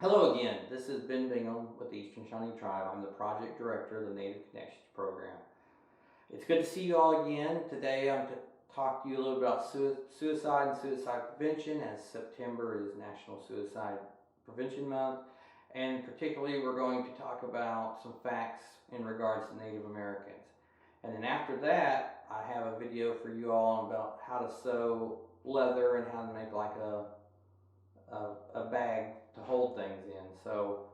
Hello again, this is Bingham with the Eastern Shawnee Tribe. I'm the project director of the Native Connections program. It's good to see you all again. Today I'm to talk to you a little bit about suicide and suicide prevention, as September is National Suicide Prevention Month. And particularly we're going to talk about some facts in regards to Native Americans. And then after that, I have a video for you all about how to sew leather and how to make like a bag to hold things in. So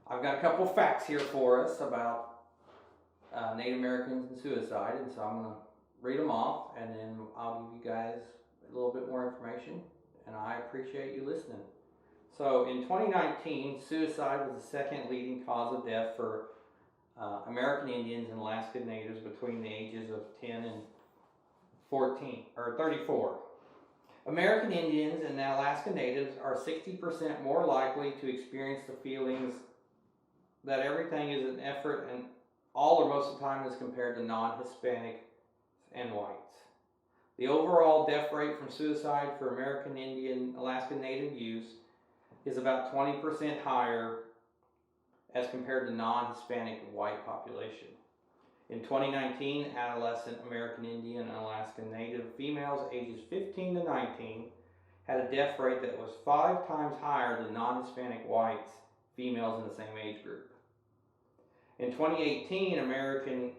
I've got a couple facts here for us about Native Americans and suicide, and so I'm going to read them off, and then I'll give you guys a little bit more information, and I appreciate you listening. So in 2019, suicide was the second leading cause of death for American Indians and Alaska Natives between the ages of 10 and 14 or 34. American Indians and Alaska Natives are 60% more likely to experience the feelings that everything is an effort and all or most of the time as compared to non-Hispanic and whites. The overall death rate from suicide for American Indian Alaska Native youth is about 20% higher as compared to non-Hispanic white population. In 2019, adolescent American Indian and Alaska Native females ages 15 to 19 had a death rate that was 5 times higher than non-Hispanic whites females in the same age group. In 2018, American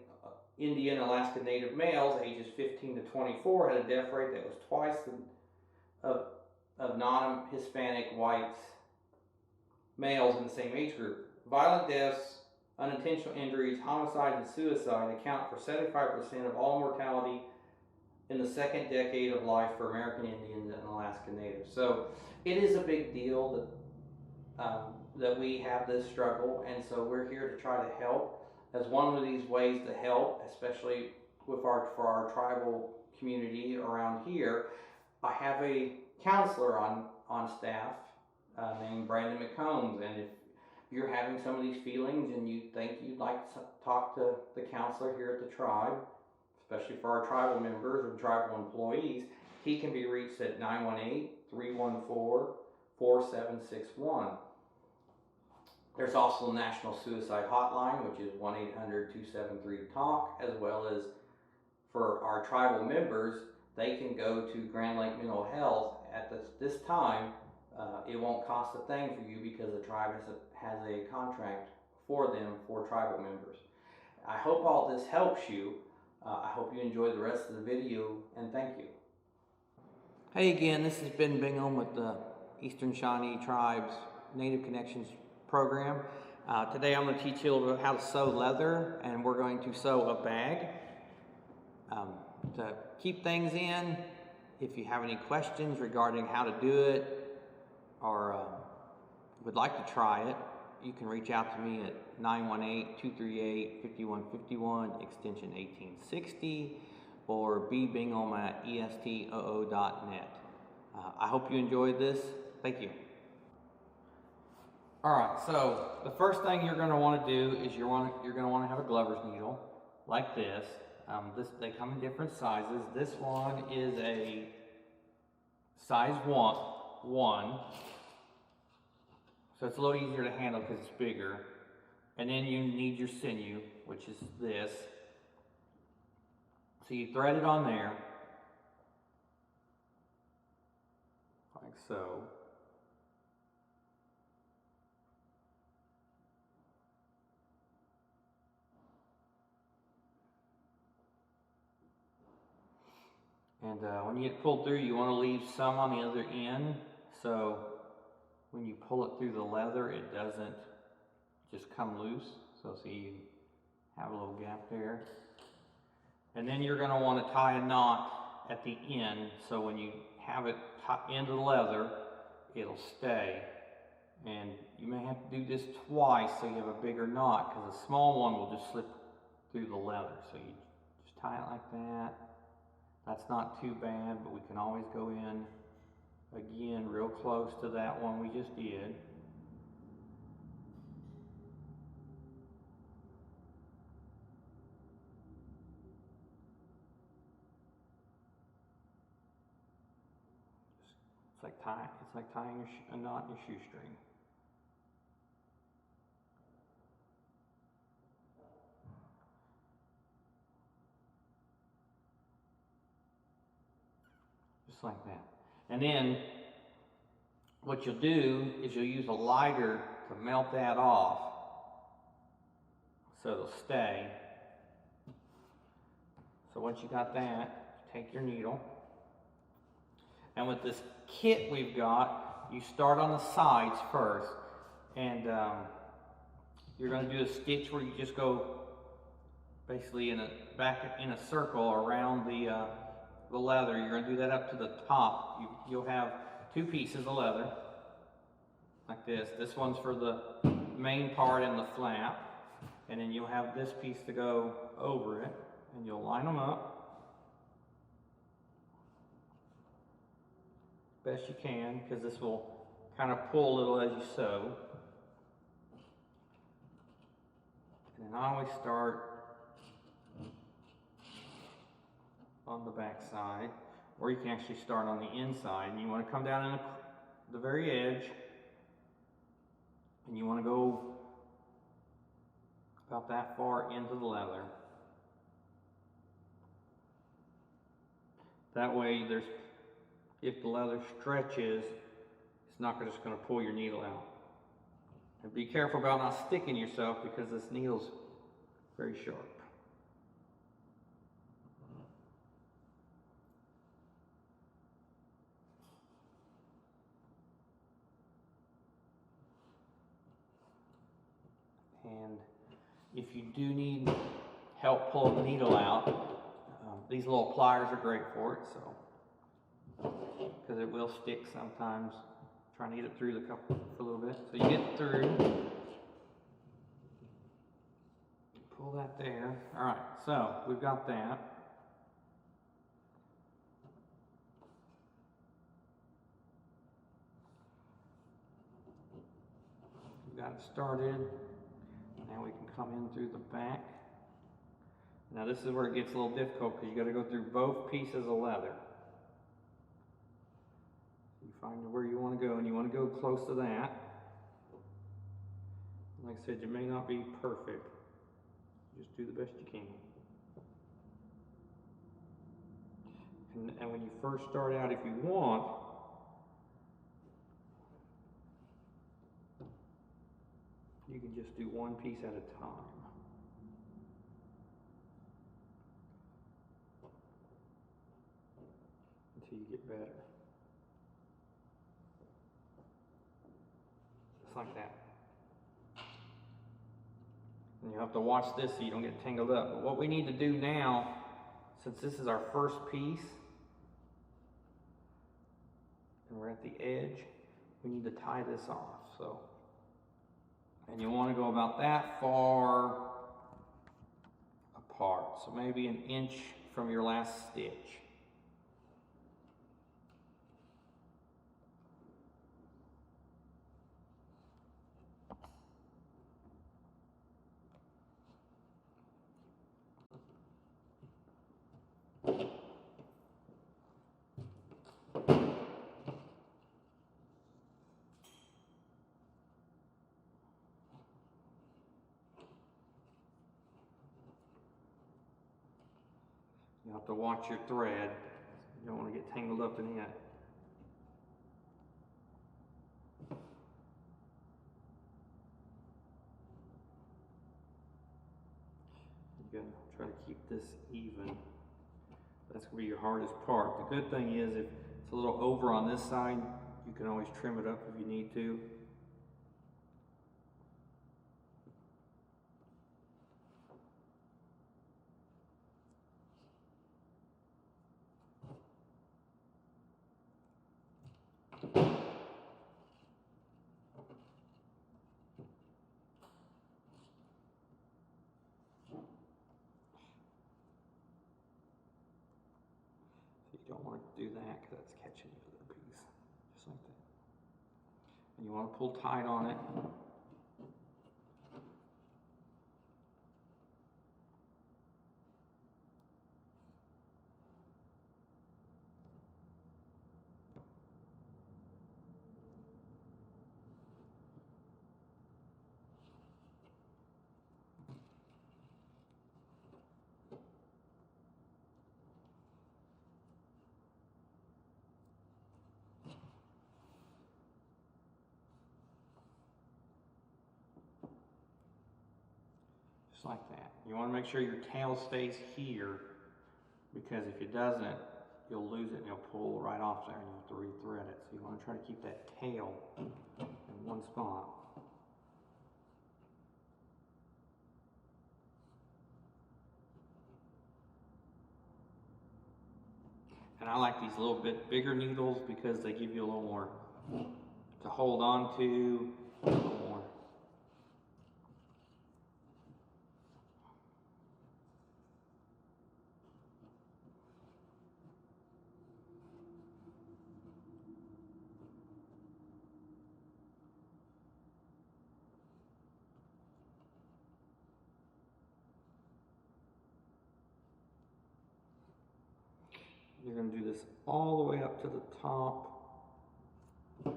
Indian and Alaska Native males ages 15 to 24 had a death rate that was twice of non-Hispanic whites males in the same age group. Violent deaths, unintentional injuries, homicide, and suicide account for 75% of all mortality in the second decade of life for American Indians and Alaska Natives. So it is a big deal that we have this struggle, and so we're here to try to help. As one of these ways to help, especially for our tribal community around here, I have a counselor on staff named Brandon McCombs, and if you're having some of these feelings and you think you'd like to talk to the counselor here at the tribe, especially for our tribal members or tribal employees, he can be reached at 918-314-4761. There's also a National Suicide Hotline, which is 1-800-273-TALK, as well as for our tribal members, they can go to Grand Lake Mental Health at this time. It won't cost a thing for you because the tribe has a contract for them for tribal members. I hope all this helps you. I hope you enjoy the rest of the video, and thank you. Hey again, this has been Bingham with the Eastern Shawnee Tribe's Native Connections program. Today I'm going to teach you a little bit how to sew leather, and we're going to sew a bag to keep things in. If you have any questions regarding how to do it or would like to try it, you can reach out to me at 918-238-5151, extension 1860, or bbingham@estoo.net. I hope you enjoyed this. Thank you. All right, so the first thing you're going to want to do is you're going to want to have a glover's needle like this. They come in different sizes. This one is a size one, so it's a little easier to handle because it's bigger. And then you need your sinew, which is this. So you thread it on there, like so. And when you get pulled through, you want to leave some on the other end, so when you pull it through the leather, it doesn't just come loose. So see, you have a little gap there. And then you're going to want to tie a knot at the end, so when you have it into the leather, it'll stay. And you may have to do this twice so you have a bigger knot, because a small one will just slip through the leather. So you just tie it like that. That's not too bad, but we can always go in again real close to that one we just did. It's like tying a knot in your shoestring. just like that. And then what you'll do is you'll use a lighter to melt that off so it'll stay. So once you got that, take your needle. And with this kit we've got, you start on the sides first. And you're going to do a stitch where you just go basically back in a circle around the leather. You're going to do that up to the top. You'll have two pieces of leather like this. This one's for the main part and the flap. And then you'll have this piece to go over it. And you'll line them up best you can, because this will kind of pull a little as you sew. And then I always start on the back side, or you can actually start on the inside. And you want to come down in the very edge, and you want to go about that far into the leather. That way, if the leather stretches, it's not just going to pull your needle out. And be careful about not sticking yourself, because this needle's very sharp. And if you do need help pulling the needle out, these little pliers are great for it, because it will stick sometimes. Trying to get it through the cup for a little bit. So you get through, pull that there. All right, so we've got that. We got it started. Now we can come in through the back. Now this is where it gets a little difficult, because you got to go through both pieces of leather. You find where you want to go, and you want to go close to that. Like I said, you may not be perfect. Just do the best you can. And when you first start out, if you want, you can just do one piece at a time. Until you get better. Just like that. And you have to watch this so you don't get tangled up. But what we need to do now, since this is our first piece, and we're at the edge, we need to tie this off. So, and you want to go about that far apart. So maybe an inch from your last stitch. You have to watch your thread. You don't want to get tangled up in it. You gotta try to keep this even. That's gonna be your hardest part. The good thing is, if it's a little over on this side, you can always trim it up if you need to. You don't want to do that, because that's catching the other piece, just like that. And you want to pull tight on it. just like that. You want to make sure your tail stays here, because if it doesn't, you'll lose it and you'll pull right off there and you'll have to re-thread it. So you want to try to keep that tail in one spot. And I like these little bit bigger needles because they give you a little more to hold on to, a little more. You're going to do this all the way up to the top. Like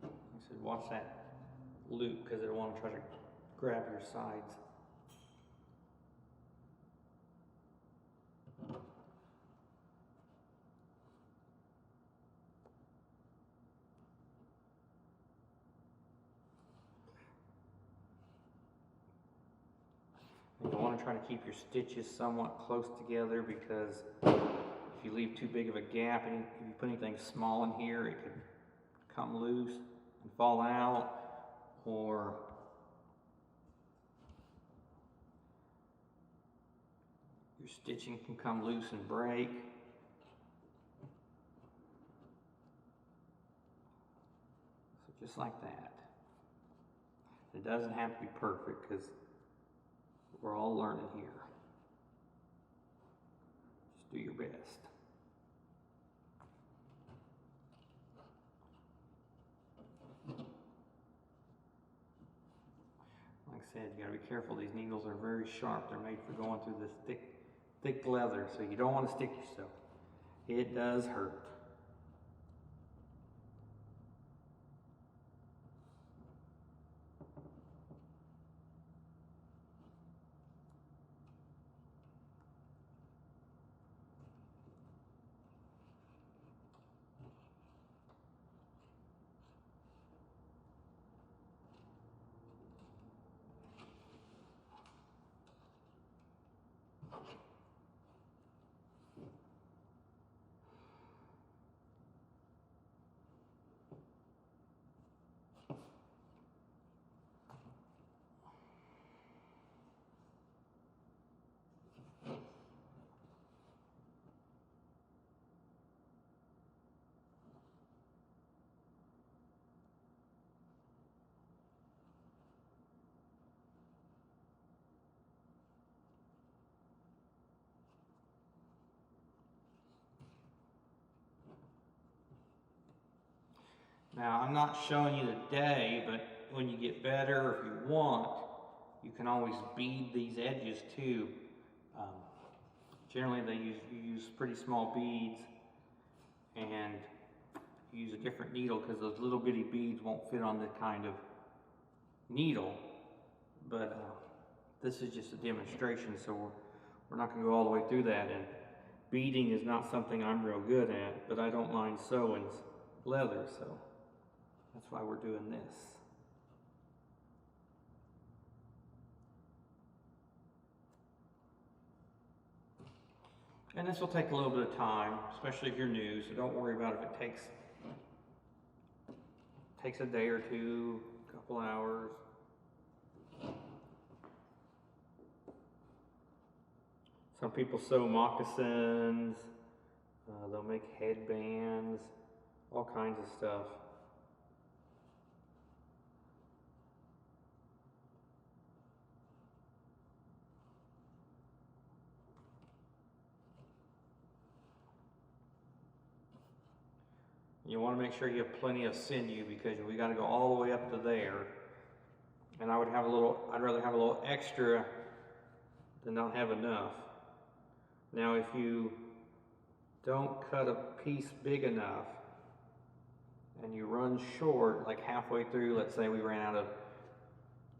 I said, watch that loop because it'll want to try to grab your sides. You want to try to keep your stitches somewhat close together, because if you leave too big of a gap and if you put anything small in here, it could come loose and fall out, or your stitching can come loose and break. So just like that. It doesn't have to be perfect because we're all learning here. Just do your best. Like I said, you gotta be careful. These needles are very sharp. They're made for going through this thick leather, so you don't want to stick yourself. It does hurt. Now, I'm not showing you today, but when you get better, or if you want, you can always bead these edges too. Generally, you use pretty small beads, and you use a different needle because those little bitty beads won't fit on the kind of needle. But this is just a demonstration, so we're not going to go all the way through that. And beading is not something I'm real good at, but I don't mind sewing leather, so that's why we're doing this. And this will take a little bit of time, especially if you're new, so don't worry about if it takes a day or two, a couple hours. Some people sew moccasins, they'll make headbands, all kinds of stuff. You want to make sure you have plenty of sinew because we got to go all the way up to there. And I'd rather have a little extra than not have enough. Now, if you don't cut a piece big enough and you run short, like halfway through, let's say we ran out of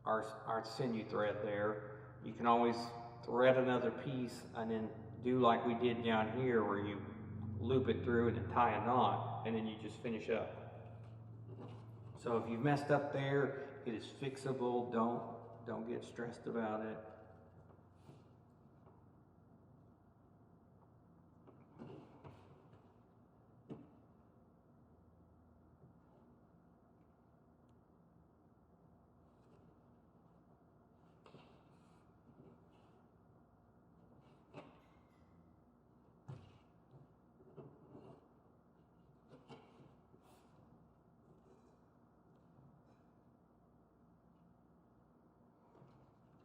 our sinew thread there, you can always thread another piece and then do like we did down here, where you loop it through and then tie a knot, and then you just finish up. So if you've messed up there, it is fixable. Don't get stressed about it.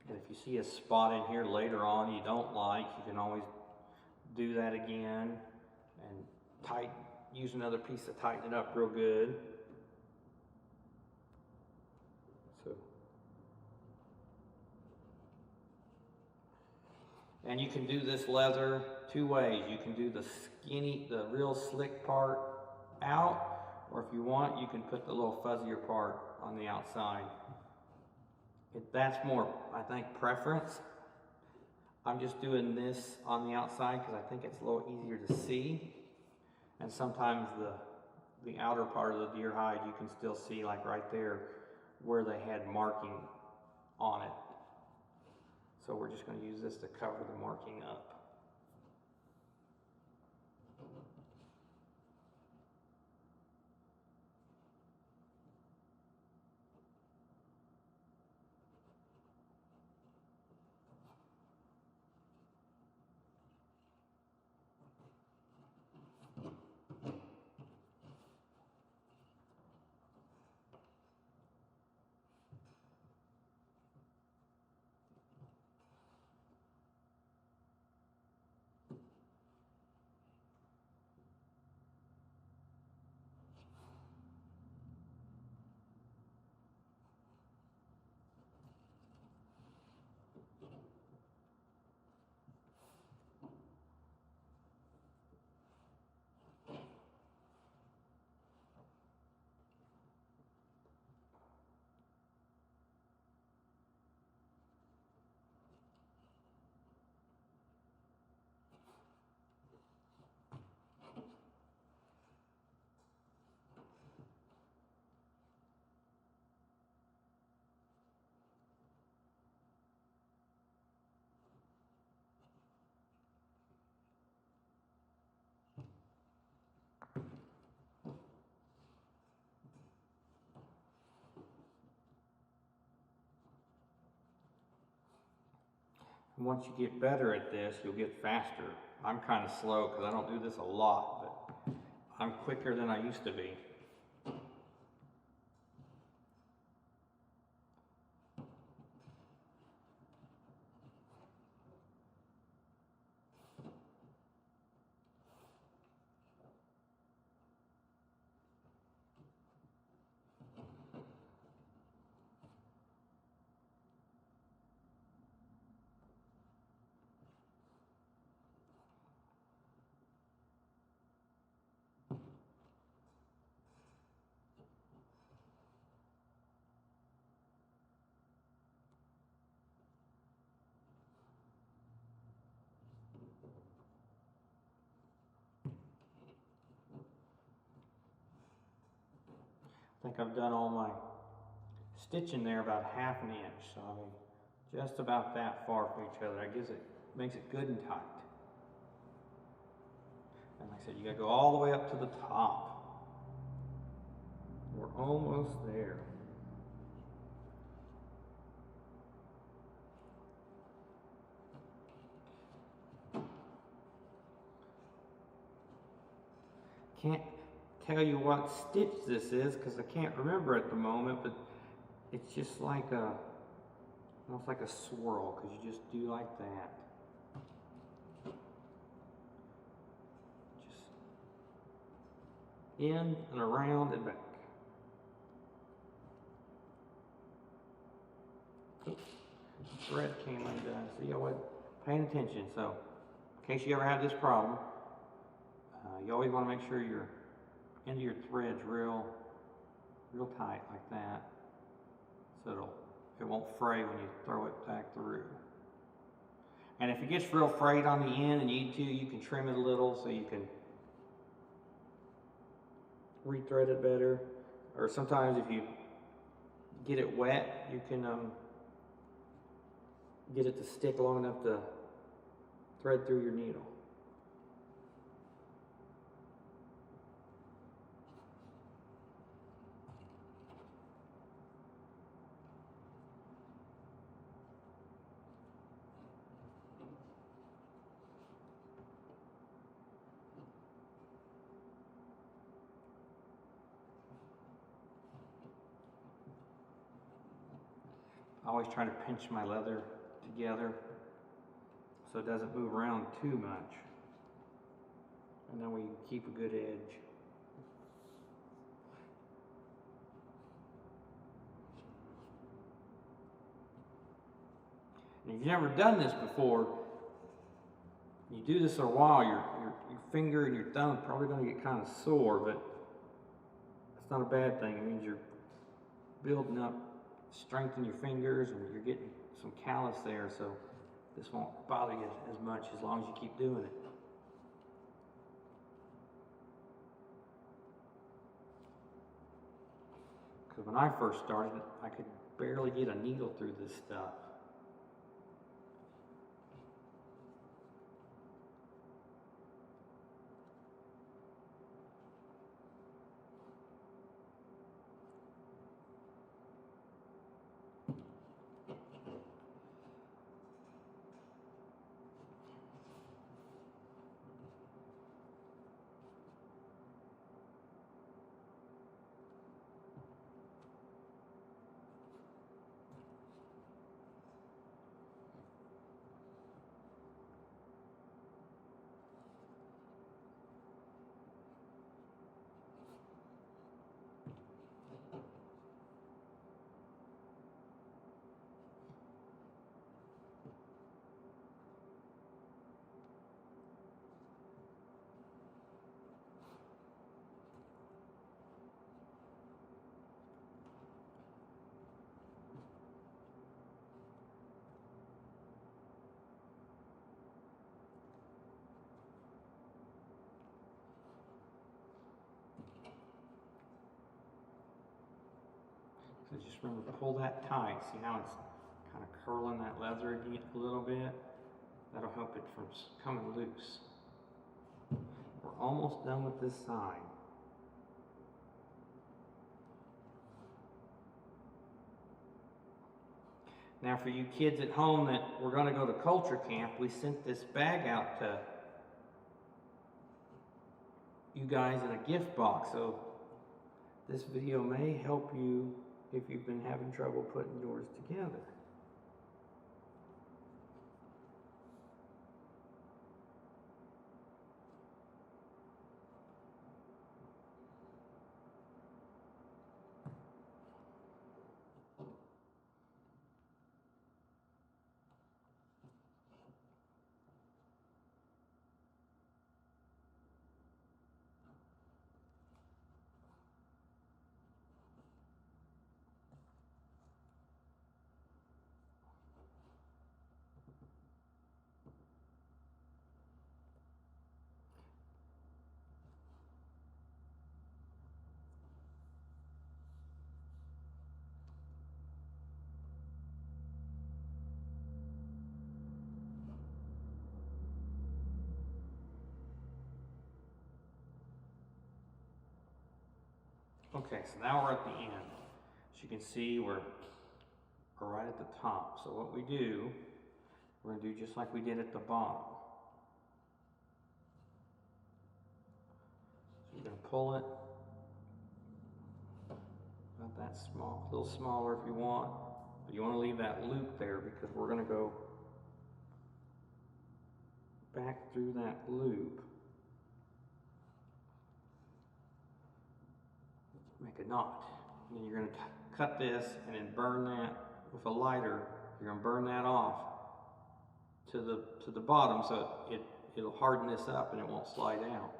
And if you see a spot in here later on you don't like, you can always do that again and use another piece to tighten it up real good. So, and you can do this leather two ways. You can do the real slick part out, or if you want, you can put the little fuzzier part on the outside. That's more, I think, preference. I'm just doing this on the outside because I think it's a little easier to see. And sometimes the outer part of the deer hide you can still see, like right there, where they had marking on it. So we're just going to use this to cover the marking up. And once you get better at this, you'll get faster. I'm kind of slow because I don't do this a lot, but I'm quicker than I used to be. I think I've done all my stitching there about ½ an inch, so I mean, just about that far from each other. That makes it good and tight. And like I said, you gotta go all the way up to the top. We're almost there. Can't tell you what stitch this is because I can't remember at the moment, but it's just like almost like a swirl, because you just do like that. Just in and around and back. Oops, thread came undone. See, I wasn't paying attention. So, in case you ever have this problem, you always want to make sure your end of your thread's real tight like that, so it won't fray when you throw it back through. And if it gets real frayed on the end and you need to, you can trim it a little so you can rethread it better. Or sometimes if you get it wet, you can get it to stick long enough to thread through your needle. I always try to pinch my leather together so it doesn't move around too much. And then we keep a good edge. And if you've never done this before, you do this for a while, your finger and your thumb are probably going to get kind of sore, but it's not a bad thing. It means you're building up strength in your fingers and you're getting some callus there, so this won't bother you as much as long as you keep doing it. Because when I first started, I could barely get a needle through this stuff. So just remember to pull that tight. See how it's kind of curling that leather a little bit? That'll help it from coming loose. We're almost done with this side. Now for you kids at home that we're going to go to culture camp, we sent this bag out to you guys in a gift box. So this video may help you if you've been having trouble putting yours together. Okay, so now we're at the end. As you can see, we're right at the top. So what we do, we're going to do just like we did at the bottom. So you're going to pull it about that small, a little smaller if you want, but you want to leave that loop there because we're going to go back through that loop. Make a knot. And then you're going to cut this and then burn that with a lighter. You're going to burn that off to the bottom so it'll harden this up and it won't slide out.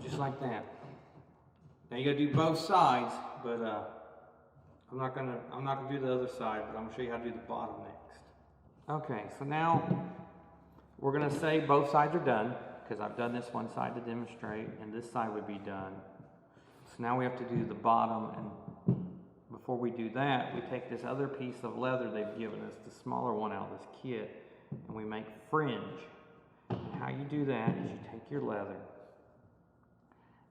Just like that. Now you got to do both sides, but I'm not gonna do the other side, but I'm gonna show you how to do the bottom next. Okay, so now we're gonna say both sides are done. because I've done this one side to demonstrate, and this side would be done. So now we have to do the bottom, and before we do that, we take this other piece of leather they've given us, the smaller one out of this kit, and we make fringe. And how you do that is you take your leather,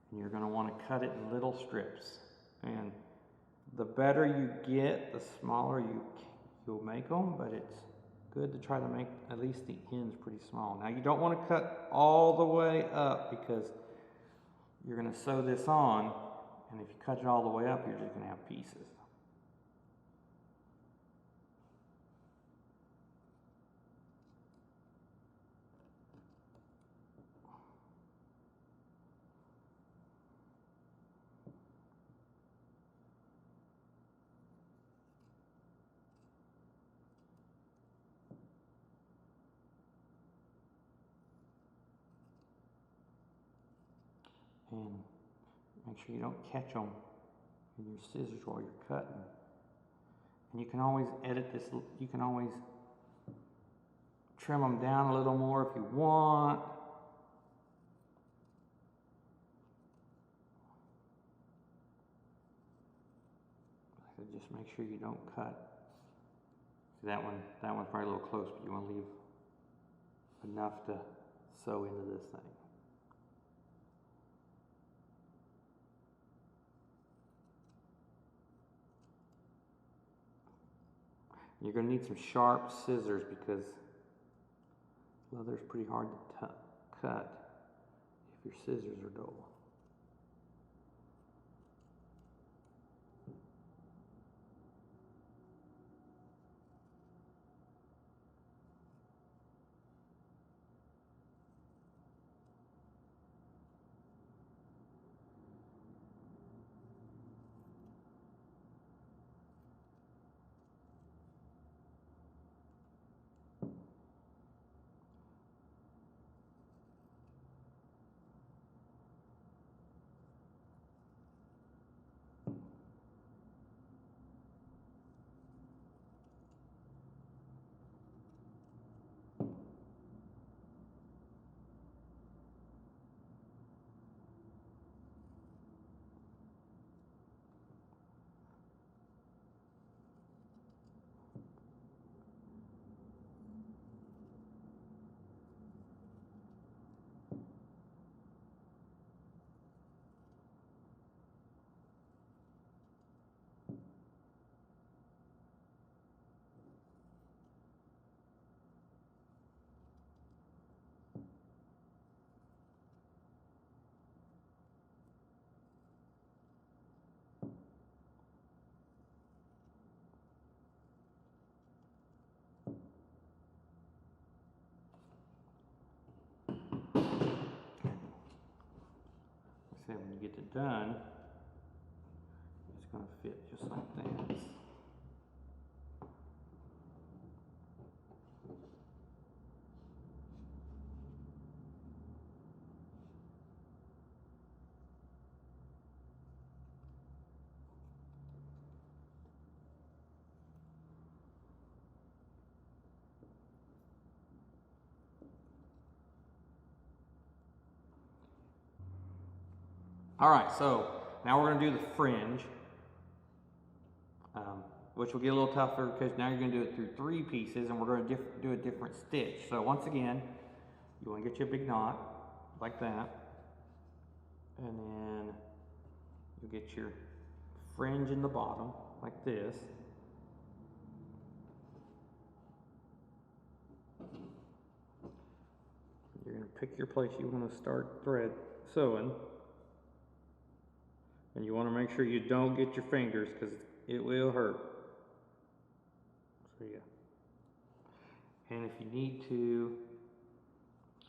and you're going to want to cut it in little strips. And the better you get, the smaller you'll make them, but it's good to try to make at least the ends pretty small. Now you don't want to cut all the way up because you're going to sew this on, and if you cut it all the way up, you're just going to have pieces. And make sure you don't catch them in your scissors while you're cutting. And you can always edit this, you can always trim them down a little more if you want. So just make sure you don't cut. See, that one's probably a little close, but you want to leave enough to sew into this thing. You're going to need some sharp scissors because leather's pretty hard to cut if your scissors are dull. When you get it done, it's going to fit just like that. All right, so now we're going to do the fringe, which will get a little tougher because now you're going to do it through 3 pieces, and we're going to do a different stitch. So once again, you want to get you a big knot like that, and then you get your fringe in the bottom like this. You're going to pick your place you want to start thread sewing. And you want to make sure you don't get your fingers because it will hurt. So yeah. And if you need to,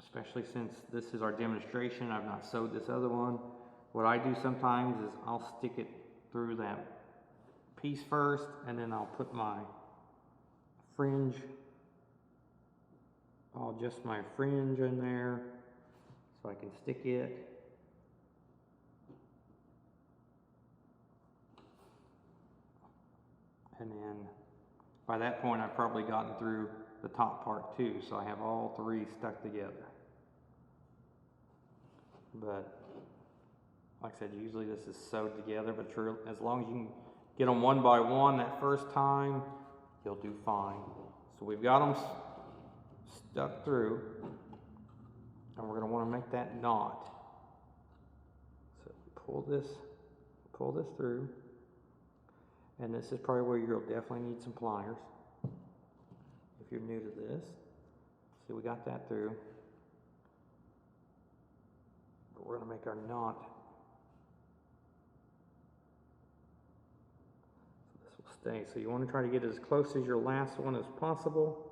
especially since this is our demonstration, I've not sewed this other one, what I do sometimes is I'll stick it through that piece first, and then I'll put my fringe, I'll adjust my fringe in there so I can stick it. And then by that point, I've probably gotten through the top part too, so I have all 3 stuck together. but like I said, usually this is sewed together, but as long as you can get them one by one that first time, you'll do fine. So we've got them stuck through, and we're going to want to make that knot. So pull this through, and this is probably where you'll definitely need some pliers if you're new to this. See, we got that through, but we're going to make our knot. So this will stay. So you want to try to get as close as your last one as possible.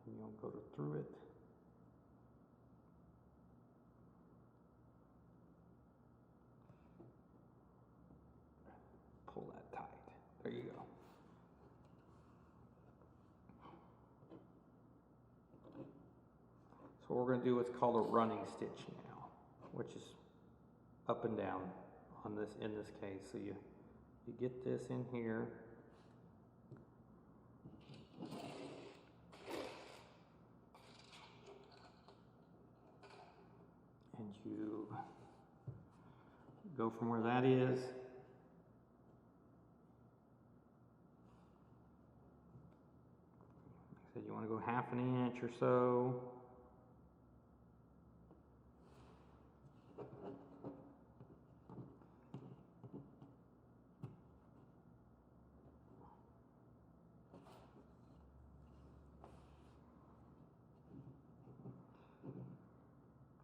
And you'll go through it. Pull that tight. There you go. So we're going to do what's called a running stitch now, which is up and down on this in this case. So you get this in here. And you go from where that is. Like I said, you want to go 1/2 inch or so.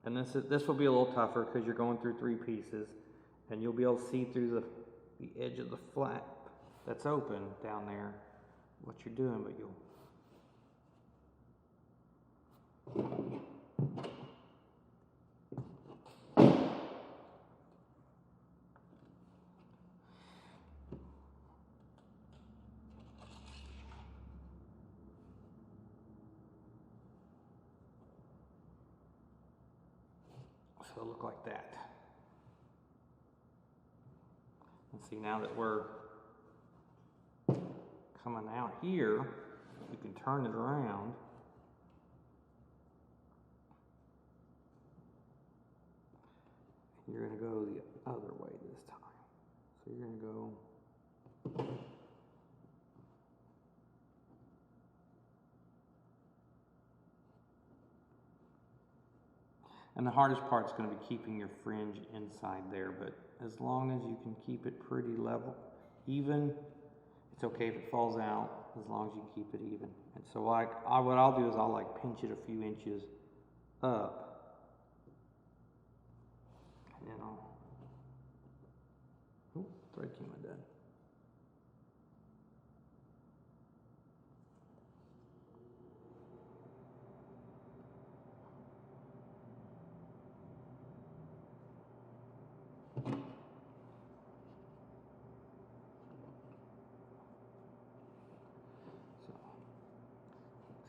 And this will be a little tougher because you're going through 3 pieces, and you'll be able to see through the edge of the flap that's open down there what you're doing, but you'll so it'll look like that. And see, now that we're coming out here, you can turn it around. You're going to go the other way this time. So you're going to go and the hardest part is going to be keeping your fringe inside there, but as long as you can keep it pretty level, even, it's okay if it falls out, as long as you keep it even. And so what I'll do is I'll like pinch it a few inches up, and then thread came undone.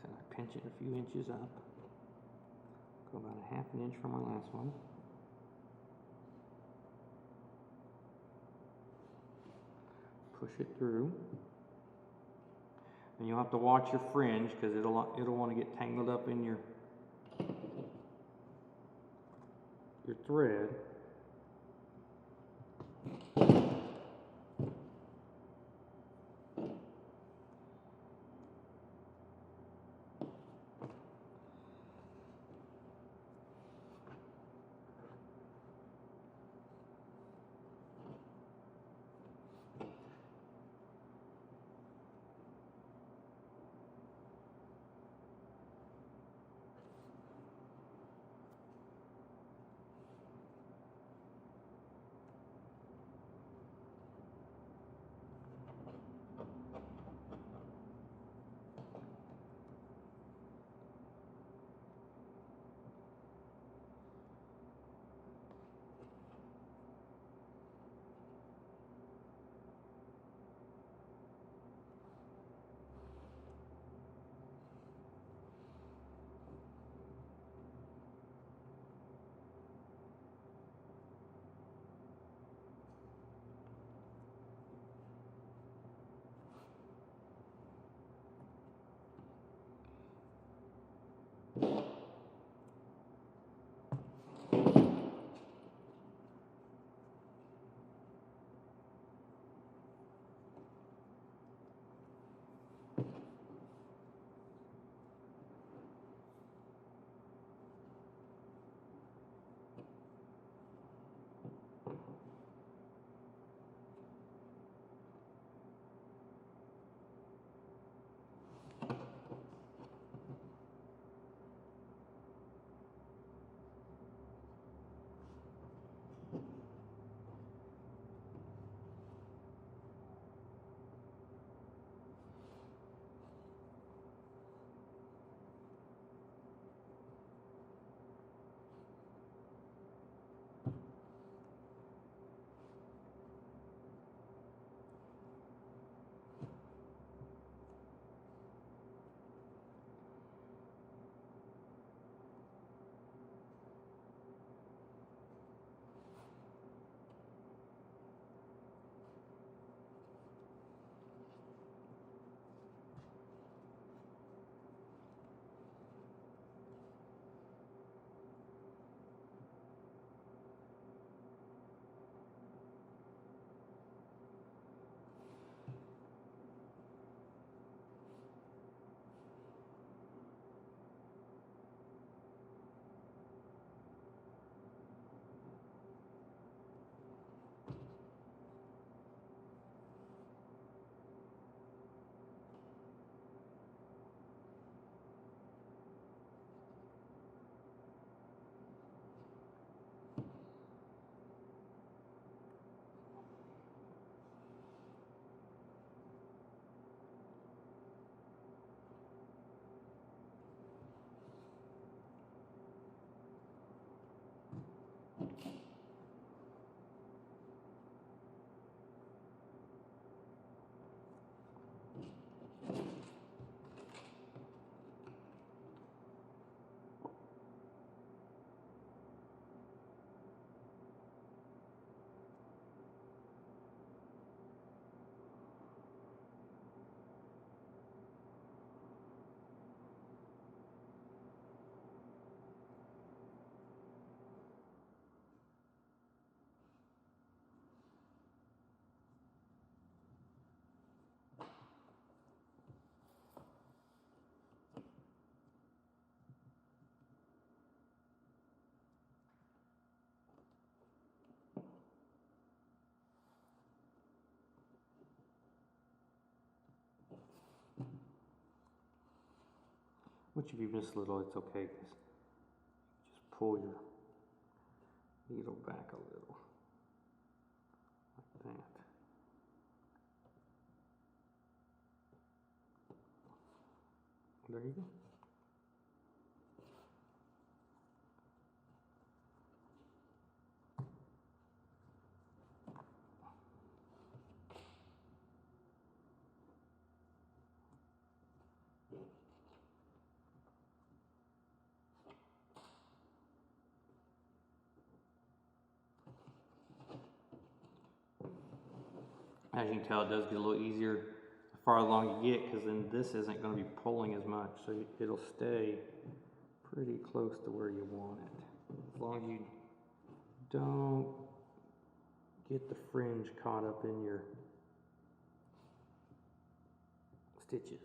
So I pinch it a few inches up, go about 1/2 inch from our last one. Push it through, and you'll have to watch your fringe because it'll want to get tangled up in your thread. Which if you miss a little, it's okay, because just pull your needle back a little, like that. There you go. As you can tell, it does get a little easier the farther along you get, because then this isn't going to be pulling as much, so it'll stay pretty close to where you want it. As long as you don't get the fringe caught up in your stitches.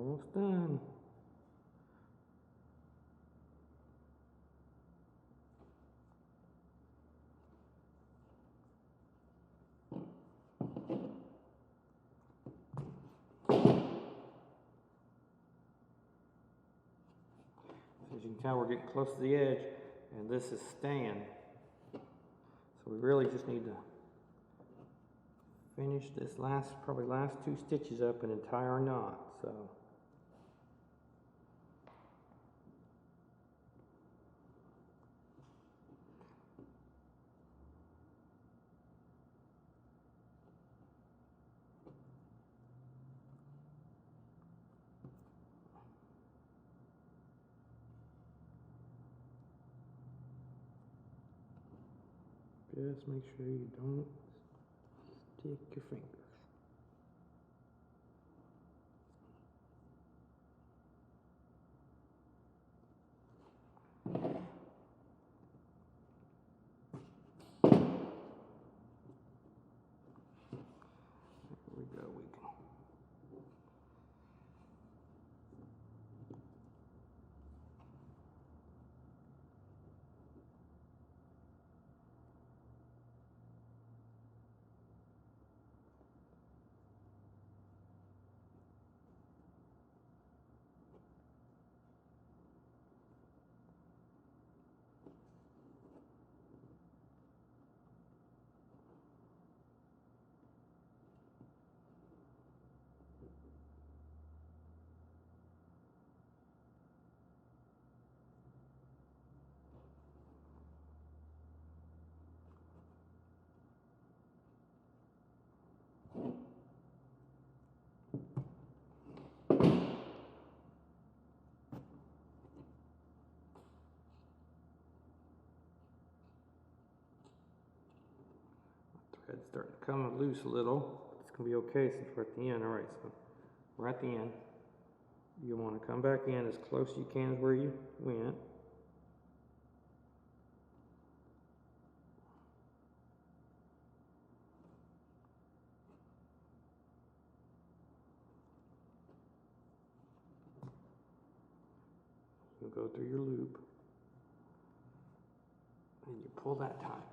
Almost done. As you can tell, we're getting close to the edge, and this is staying. So we really just need to finish this probably last 2 stitches up and then tie our knot. So just make sure you don't stick your fingers. There we go. Thread's starting to come loose a little. It's going to be okay since we're at the end. Alright, so we're at the end. You want to come back in as close as you can as where you went. You'll go through your loop and you pull that tight.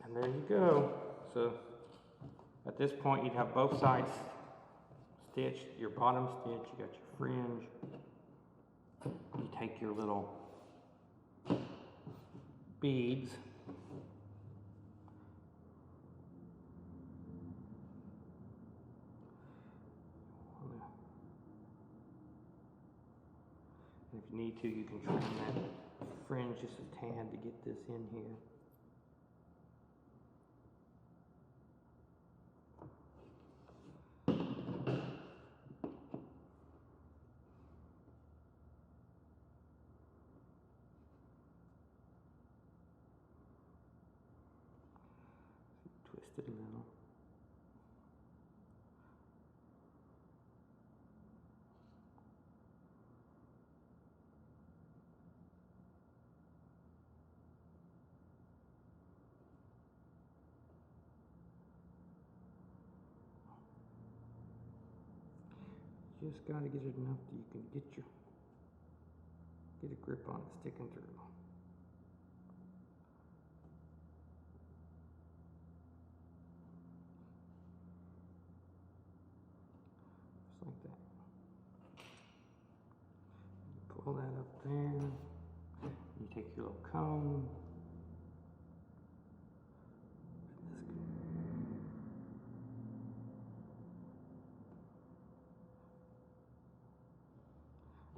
And there you go. So at this point you'd have both sides stitched, your bottom stitch, you got your fringe. You take your little beads. And if you need to, you can trim that fringe just a tad to get this in here. Twist it a little. Just got to get it enough that you can get a grip on it sticking through. Just like that. Pull that up there. You take your little comb.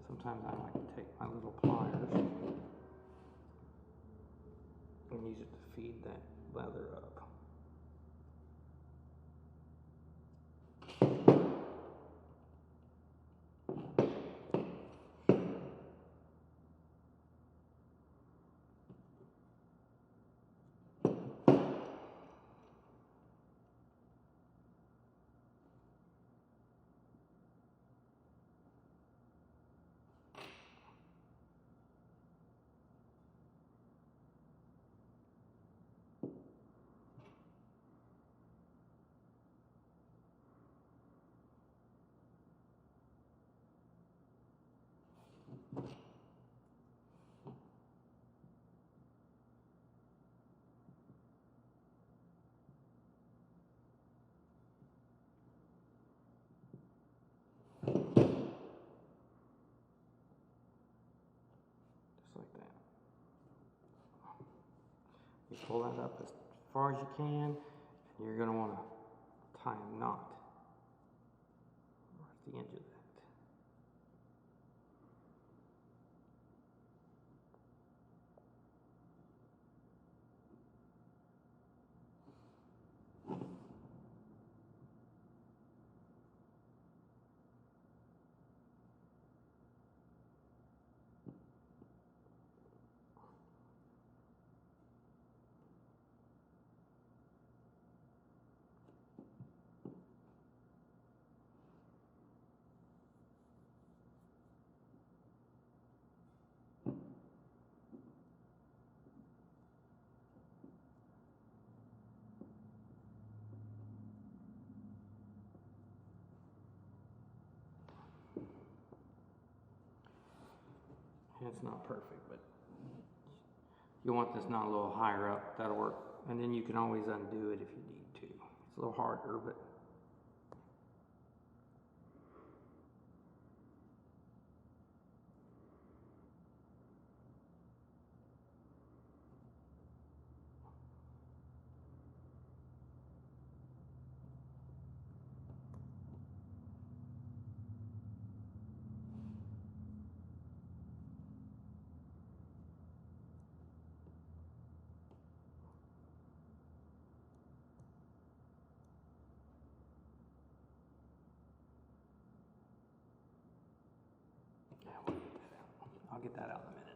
Sometimes I like to take my little pliers and use it to feed that leather up. pull that up as far as you can, and you're going to want to tie a knot right at the edge of that. It's not perfect, but you want this knot a little higher up. That'll work. And then you can always undo it if you need to. It's a little harder, but yeah, we'll get that out. I'll get that out in a minute.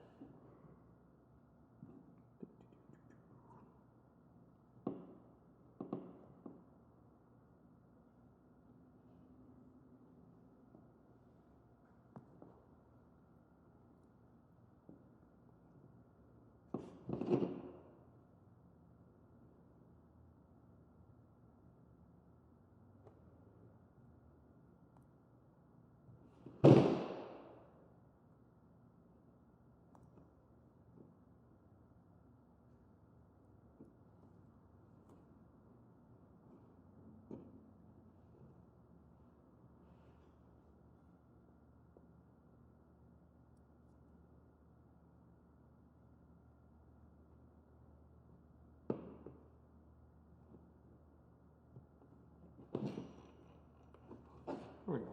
There we go.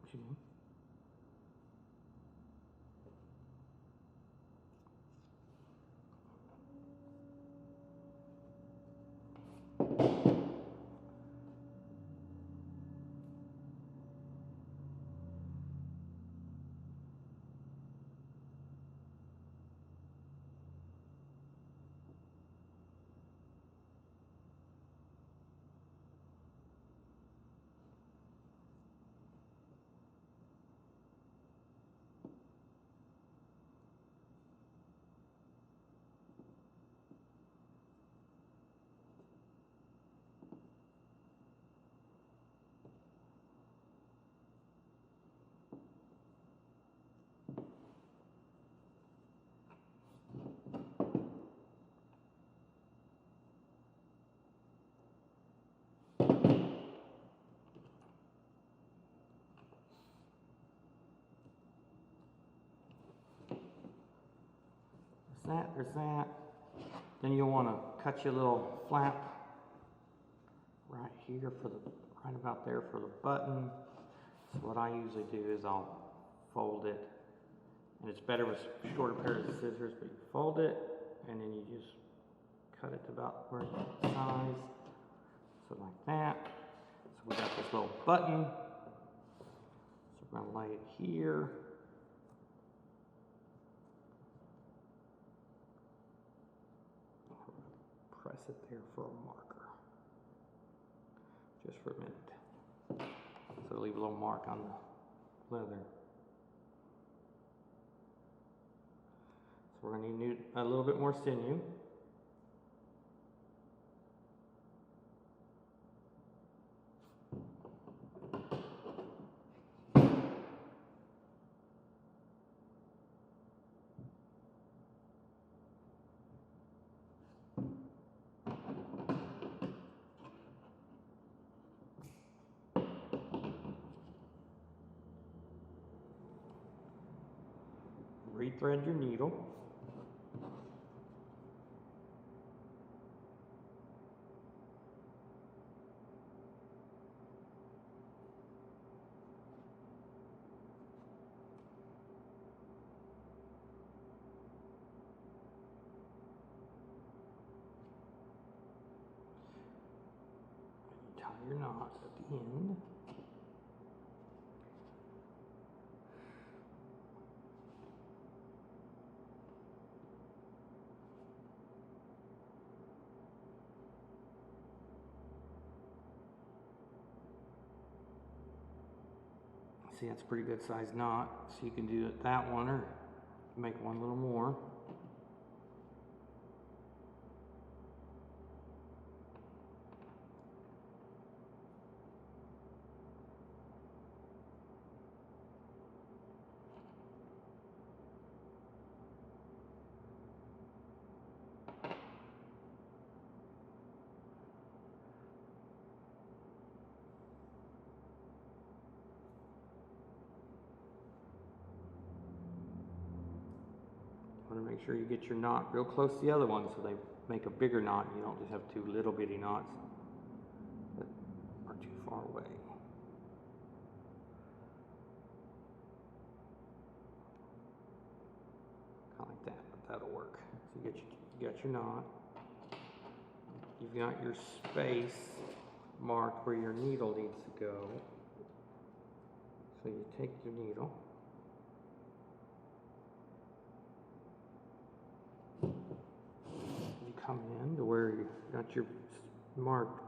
Excuse me. There's that. Then you'll want to cut your little flap right here for the, right about there for the button. So what I usually do is I'll fold it, and it's better with shorter pairs of scissors, but you fold it and then you just cut it to about where it's size. So like that. So we got this little button. So we're going to lay it here. Press it there for a marker. Just for a minute. So leave a little mark on the leather. So we're going to need a little bit more sinew. Rethread your needle. Tie your knot at the end. See, that's a pretty good sized knot. So you can do that one or make one a little more. Want to make sure you get your knot real close to the other one so they make a bigger knot and you don't just have two little bitty knots that are too far away. Kind of like that, but that'll work. So you got your knot. You've got your space marked where your needle needs to go. So you take your needle. Come in to where you got your marked.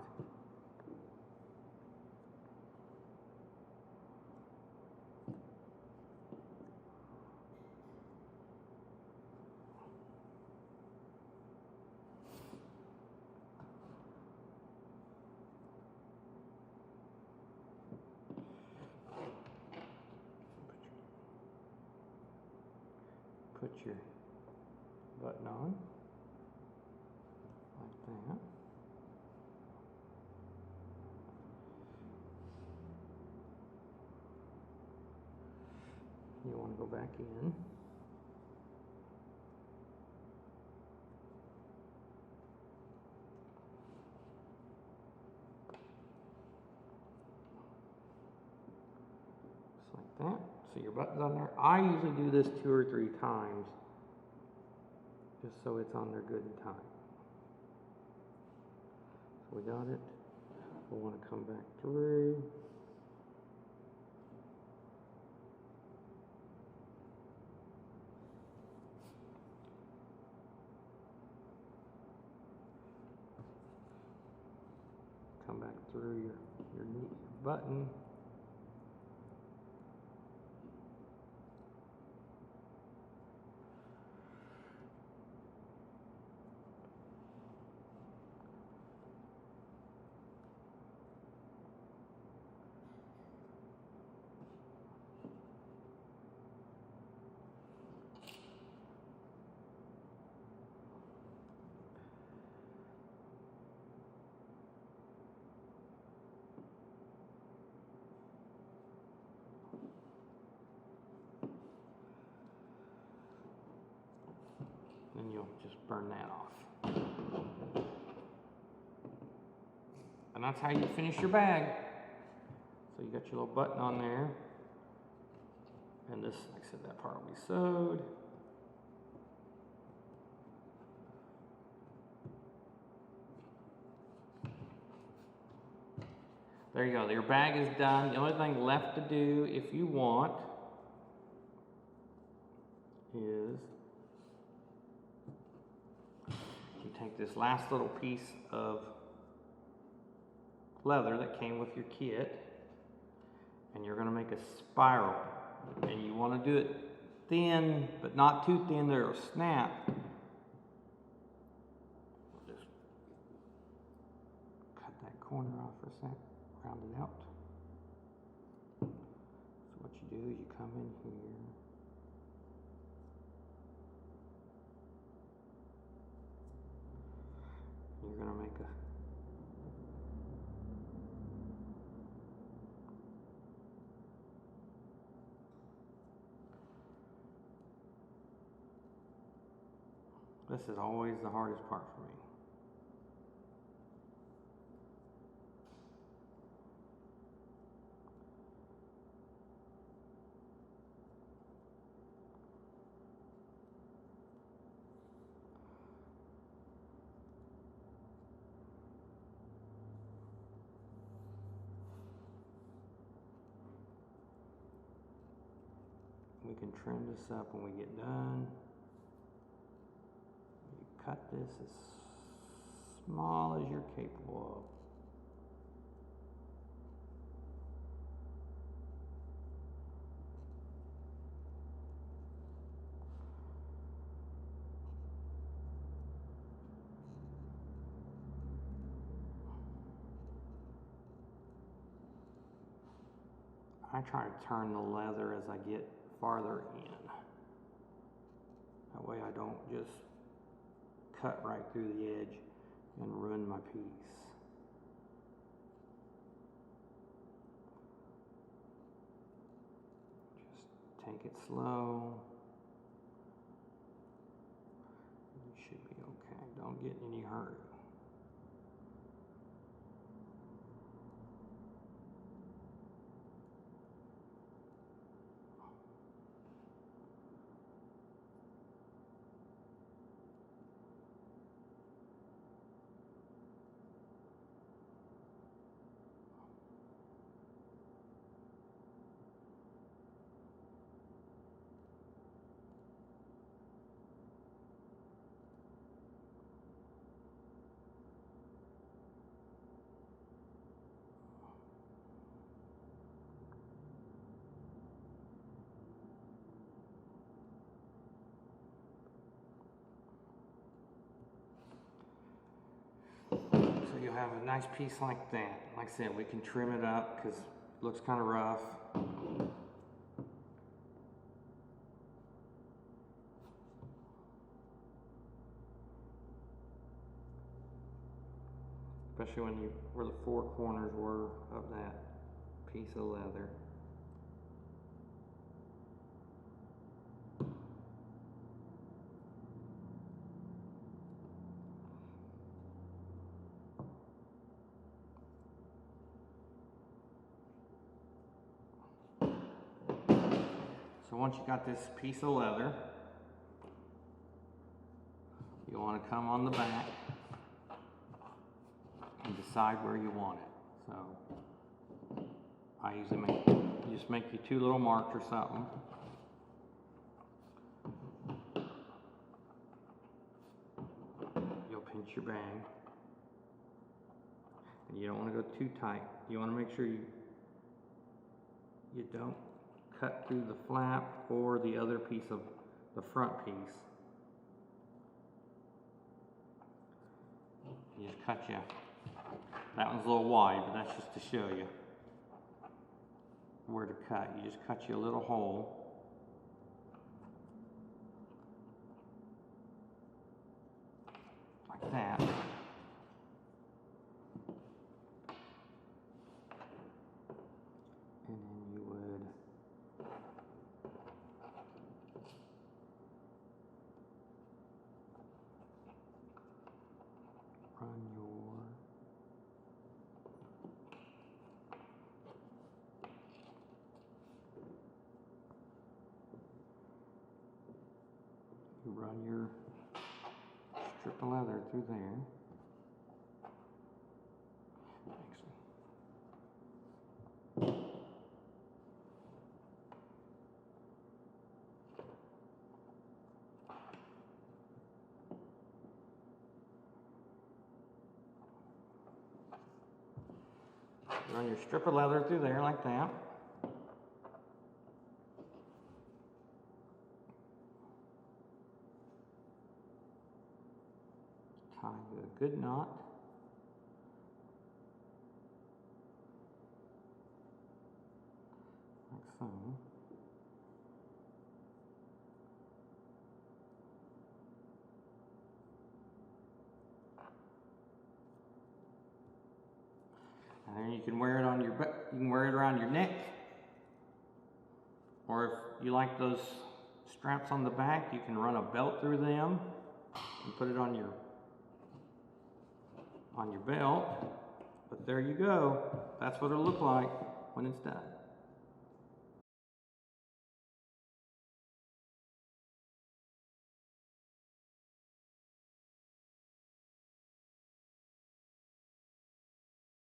Put your button on. Like that. You want to go back in. Just like that. So your button's on there. I usually do this 2 or 3 times just so it's on there good and tight. We got it. We'll want to come back through. Come back through your button. And you'll just burn that off. And that's how you finish your bag. So you got your little button on there. And this, like I said, that part will be sewed. There you go. Your bag is done. The only thing left to do, if you want, is you take this last little piece of leather that came with your kit, and you're going to make a spiral. And you want to do it thin, but not too thin that it'll snap. Just cut that corner off for a sec, round it out. So what you do is you come in here. You're going to make a This is always the hardest part for me. We can trim this up when we get done. You cut this as small as you're capable of. I try to turn the leather as I get farther in. That way I don't just cut right through the edge and ruin my piece. Just take it slow. You should be okay. Don't get in any hurry. You'll have a nice piece like that. Like I said, we can trim it up because it looks kind of rough. Especially where the four corners were of that piece of leather. So once you got this piece of leather, you want to come on the back and decide where you want it. So I usually just make you two little marks or something. You'll pinch your bang. And you don't want to go too tight. You want to make sure you don't cut through the flap or the other piece of the front piece. You just cut you. That one's a little wide, but that's just to show you where to cut. You just cut you a little hole. Like that. And then you would run your strip of leather through there. Run your strip of leather through there like that. Tie a good knot. Like so. And then you can wear it on your you can wear it around your neck. Or if you like those straps on the back, you can run a belt through them and put it on your belt. But there you go. That's what it'll look like when it's done.